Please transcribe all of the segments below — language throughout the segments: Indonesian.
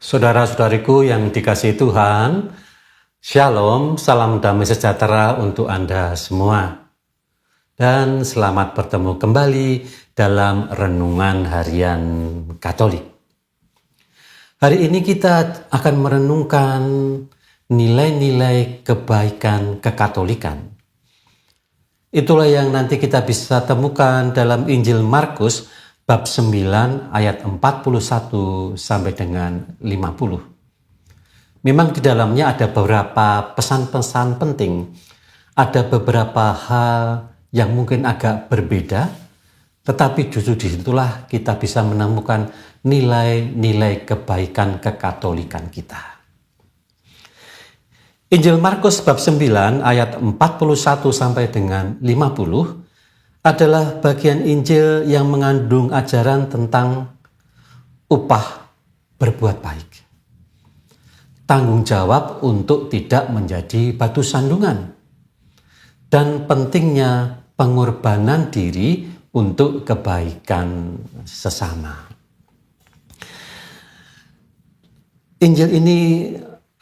Saudara-saudariku yang dikasihi Tuhan, Shalom, salam damai sejahtera untuk Anda semua. Dan selamat bertemu kembali dalam Renungan Harian Katolik. Hari ini kita akan merenungkan nilai-nilai kebaikan kekatolikan. Itulah yang nanti kita bisa temukan dalam Injil Markus bab 9 ayat 41 sampai dengan 50. Memang di dalamnya ada beberapa pesan-pesan penting. Ada beberapa hal yang mungkin agak berbeda, tetapi justru disitulah kita bisa menemukan nilai-nilai kebaikan kekatolikan kita. Injil Markus bab 9 ayat 41 sampai dengan 50 adalah bagian Injil yang mengandung ajaran tentang upah berbuat baik. Tanggung jawab untuk tidak menjadi batu sandungan. Dan pentingnya pengorbanan diri untuk kebaikan sesama. Injil ini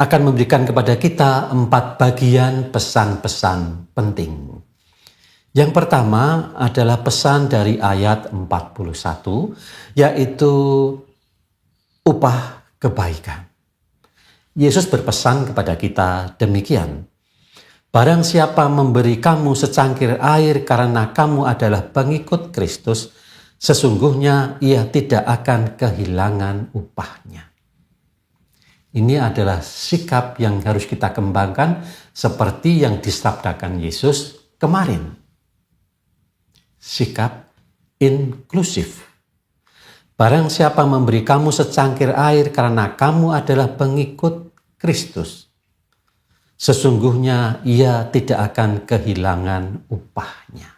akan memberikan kepada kita 4 bagian pesan-pesan penting. Yang pertama adalah pesan dari ayat 41, yaitu upah kebaikan. Yesus berpesan kepada kita demikian. Barang siapa memberi kamu secangkir air karena kamu adalah pengikut Kristus, sesungguhnya ia tidak akan kehilangan upahnya. Ini adalah sikap yang harus kita kembangkan seperti yang disabdakan Yesus kemarin. Sikap inklusif. Barang siapa memberi kamu secangkir air karena kamu adalah pengikut Kristus, sesungguhnya ia tidak akan kehilangan upahnya.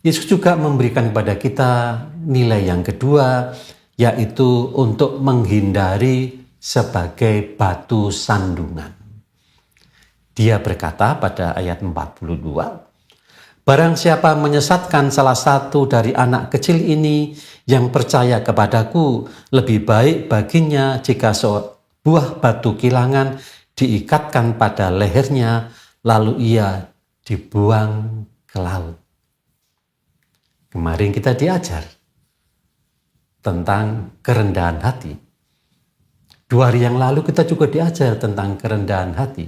Yesus juga memberikan kepada kita nilai yang kedua, yaitu untuk menghindari sebagai batu sandungan. Dia berkata pada ayat 42, barang siapa menyesatkan salah satu dari anak kecil ini yang percaya kepadaku, lebih baik baginya jika sebuah batu kilangan diikatkan pada lehernya, lalu ia dibuang ke laut. Kemarin kita diajar tentang kerendahan hati. 2 hari yang lalu kita juga diajar tentang kerendahan hati.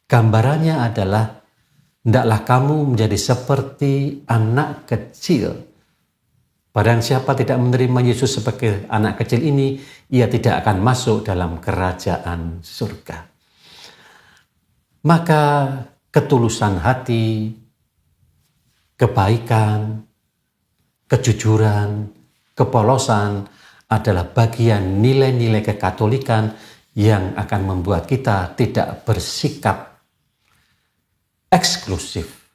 Gambarannya adalah hendaklah kamu menjadi seperti anak kecil. Barang siapa tidak menerima Yesus sebagai anak kecil ini, ia tidak akan masuk dalam kerajaan surga. Maka ketulusan hati, kebaikan, kejujuran, kepolosan adalah bagian nilai-nilai kekatolikan yang akan membuat kita tidak bersikap eksklusif,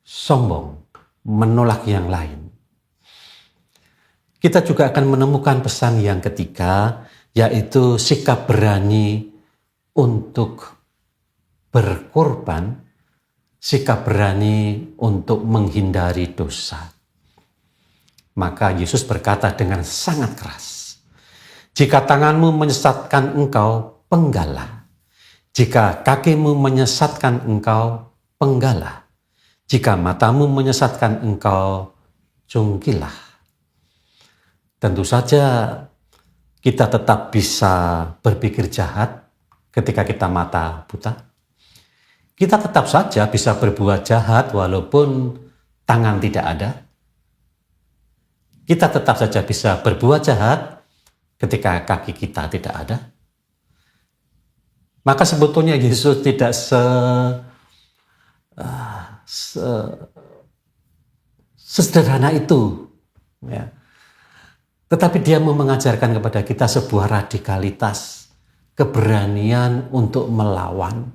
sombong, menolak yang lain. Kita juga akan menemukan pesan yang ketiga, yaitu sikap berani untuk berkorban, sikap berani untuk menghindari dosa. Maka Yesus berkata dengan sangat keras, jika tanganmu menyesatkan engkau, penggalah. Jika kakimu menyesatkan engkau, penggalah. Jika matamu menyesatkan engkau, cungkilah. Tentu saja kita tetap bisa berpikir jahat ketika kita mata buta. Kita tetap saja bisa berbuat jahat walaupun tangan tidak ada. Kita tetap saja bisa berbuat jahat ketika kaki kita tidak ada. Maka sebetulnya Yesus tidak sesederhana itu, ya. Tetapi dia mau mengajarkan kepada kita sebuah radikalitas, keberanian untuk melawan.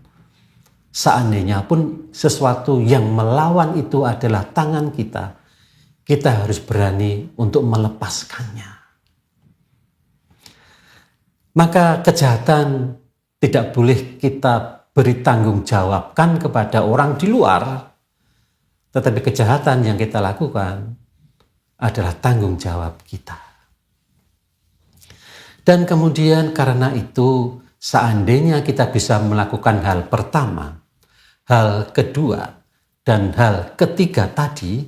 Seandainya pun sesuatu yang melawan itu adalah tangan kita, kita harus berani untuk melepaskannya. Maka kejahatan tidak boleh kita beri tanggung jawabkan kepada orang di luar, tetapi kejahatan yang kita lakukan adalah tanggung jawab kita. Dan kemudian karena itu, seandainya kita bisa melakukan hal pertama, hal kedua, dan hal ketiga tadi,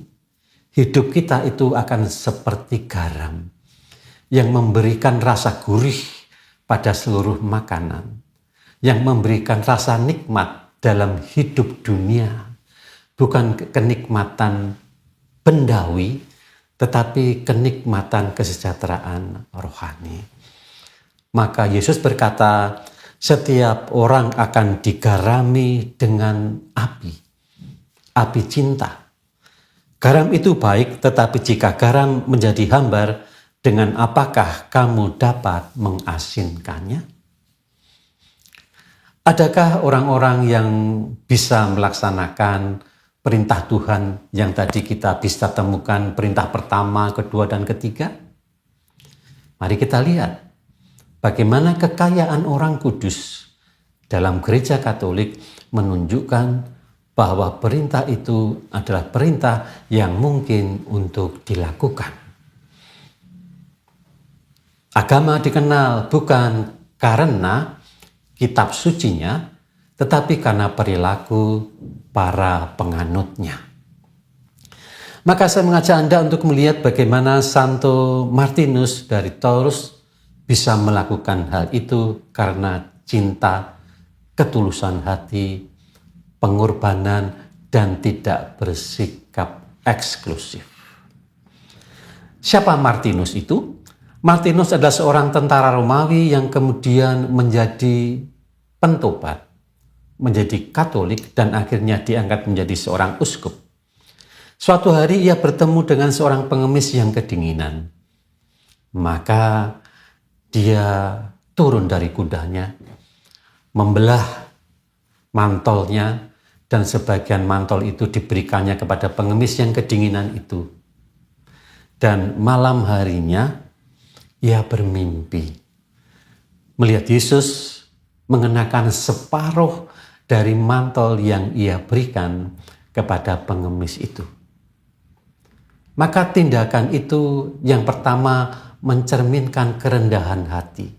hidup kita itu akan seperti garam yang memberikan rasa gurih pada seluruh makanan, yang memberikan rasa nikmat dalam hidup dunia, bukan kenikmatan bendawi, tetapi kenikmatan kesejahteraan rohani. Maka Yesus berkata, setiap orang akan digarami dengan api, api cinta. Garam itu baik, tetapi jika garam menjadi hambar, dengan apakah kamu dapat mengasinkannya? Adakah orang-orang yang bisa melaksanakan perintah Tuhan yang tadi kita bisa temukan perintah pertama, kedua, dan ketiga? Mari kita lihat bagaimana kekayaan orang kudus dalam gereja Katolik menunjukkan bahwa perintah itu adalah perintah yang mungkin untuk dilakukan. Agama dikenal bukan karena kitab sucinya, tetapi karena perilaku para penganutnya. Maka saya mengajak Anda untuk melihat bagaimana Santo Martinus dari Tours bisa melakukan hal itu karena cinta, ketulusan hati, pengorbanan, dan tidak bersikap eksklusif. Siapa Martinus itu? Martinus adalah seorang tentara Romawi yang kemudian menjadi pentobat, menjadi Katolik, dan akhirnya diangkat menjadi seorang uskup. Suatu hari ia bertemu dengan seorang pengemis yang kedinginan. Maka dia turun dari kudanya, membelah mantolnya, dan sebagian mantol itu diberikannya kepada pengemis yang kedinginan itu. Dan malam harinya ia bermimpi melihat Yesus mengenakan separuh dari mantel yang ia berikan kepada pengemis itu. Maka tindakan itu yang pertama mencerminkan kerendahan hati,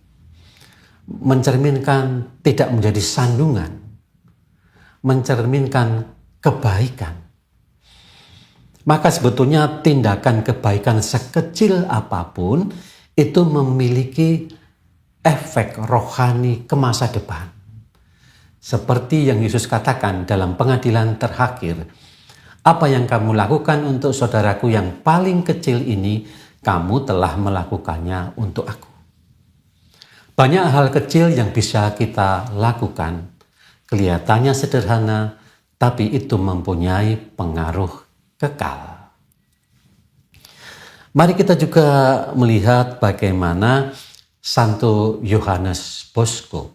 mencerminkan tidak menjadi sandungan, mencerminkan kebaikan. Maka sebetulnya tindakan kebaikan sekecil apapun itu memiliki efek rohani ke masa depan. Seperti yang Yesus katakan dalam pengadilan terakhir, apa yang kamu lakukan untuk saudaraku yang paling kecil ini, kamu telah melakukannya untuk aku. Banyak hal kecil yang bisa kita lakukan. Kelihatannya sederhana, tapi itu mempunyai pengaruh kekal. Mari kita juga melihat bagaimana Santo Yohanes Bosco.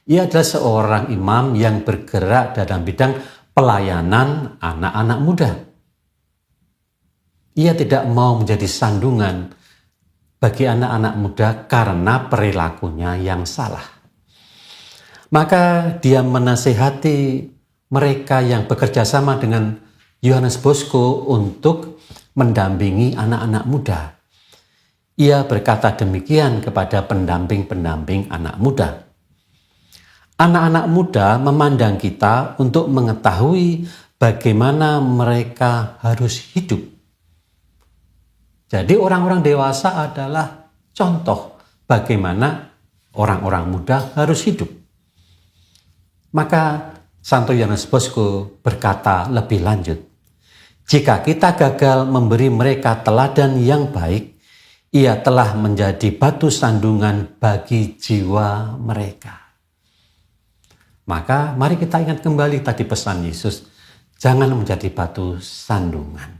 Ia adalah seorang imam yang bergerak dalam bidang pelayanan anak-anak muda. Ia tidak mau menjadi sandungan bagi anak-anak muda karena perilakunya yang salah. Maka dia menasihati mereka yang bekerja sama dengan Yohanes Bosco untuk mendampingi anak-anak muda. Ia berkata demikian kepada pendamping-pendamping anak muda. Anak-anak muda memandang kita untuk mengetahui bagaimana mereka harus hidup. Jadi orang-orang dewasa adalah contoh bagaimana orang-orang muda harus hidup. Maka Santo Yohanes Bosco berkata lebih lanjut, jika kita gagal memberi mereka teladan yang baik, ia telah menjadi batu sandungan bagi jiwa mereka. Maka mari kita ingat kembali tadi pesan Yesus, jangan menjadi batu sandungan.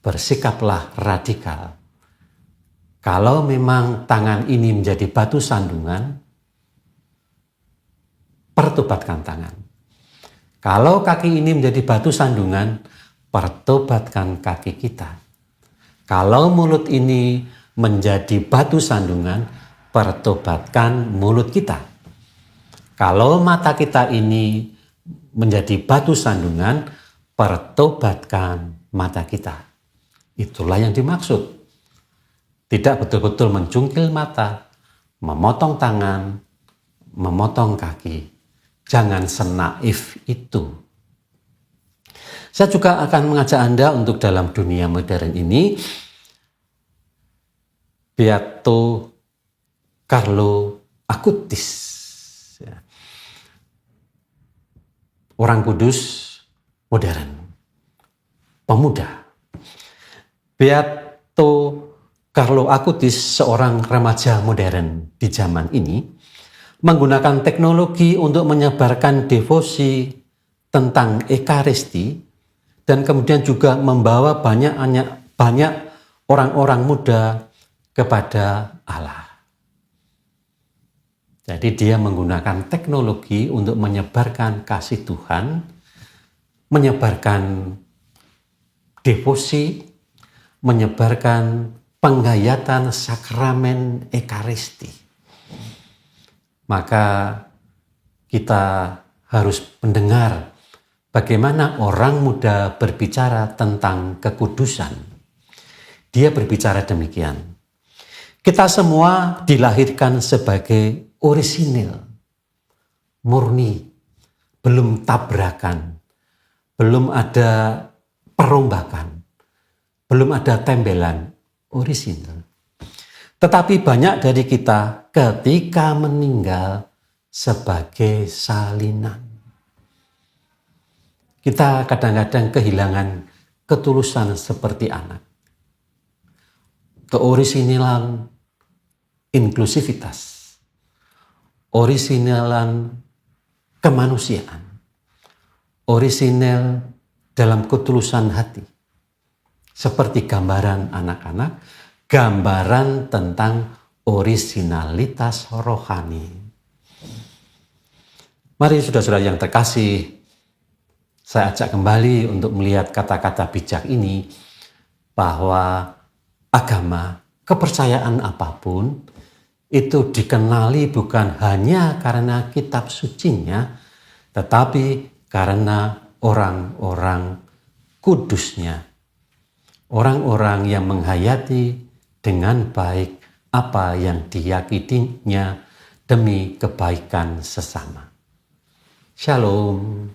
Bersikaplah radikal. Kalau memang tangan ini menjadi batu sandungan, pertobatkan tangan. Kalau kaki ini menjadi batu sandungan, pertobatkan kaki kita. Kalau mulut ini menjadi batu sandungan, pertobatkan mulut kita. Kalau mata kita ini menjadi batu sandungan, pertobatkan mata kita. Itulah yang dimaksud. tidak betul-betul mencungkil mata, memotong tangan, memotong kaki. Jangan senaif itu. Saya juga akan mengajak Anda untuk dalam dunia modern ini, Beato Carlo Acutis, orang kudus modern, pemuda. Beato Carlo Acutis, seorang remaja modern di zaman ini, menggunakan teknologi untuk menyebarkan devosi tentang Ekaristi dan kemudian juga membawa banyak orang-orang muda kepada Allah. Jadi dia menggunakan teknologi untuk menyebarkan kasih Tuhan, menyebarkan devosi, menyebarkan penghayatan sakramen Ekaristi. Maka kita harus mendengar bagaimana orang muda berbicara tentang kekudusan. Dia berbicara demikian. Kita semua dilahirkan sebagai orisinil, murni, belum tabrakan, belum ada perombakan, belum ada tembelan, orisinil. Tetapi banyak dari kita ketika meninggal sebagai salinan. Kita kadang-kadang kehilangan ketulusan seperti anak. Keorisinilan inklusivitas. Orisinilan kemanusiaan. Orisinil dalam ketulusan hati. Seperti gambaran anak-anak, gambaran tentang orisinalitas rohani. Mari saudara-saudara yang terkasih, saya ajak kembali untuk melihat kata-kata bijak ini, bahwa agama, kepercayaan apapun, itu dikenali bukan hanya karena kitab sucinya, tetapi karena orang-orang kudusnya. Orang-orang yang menghayati dengan baik apa yang diyakininya demi kebaikan sesama. Shalom.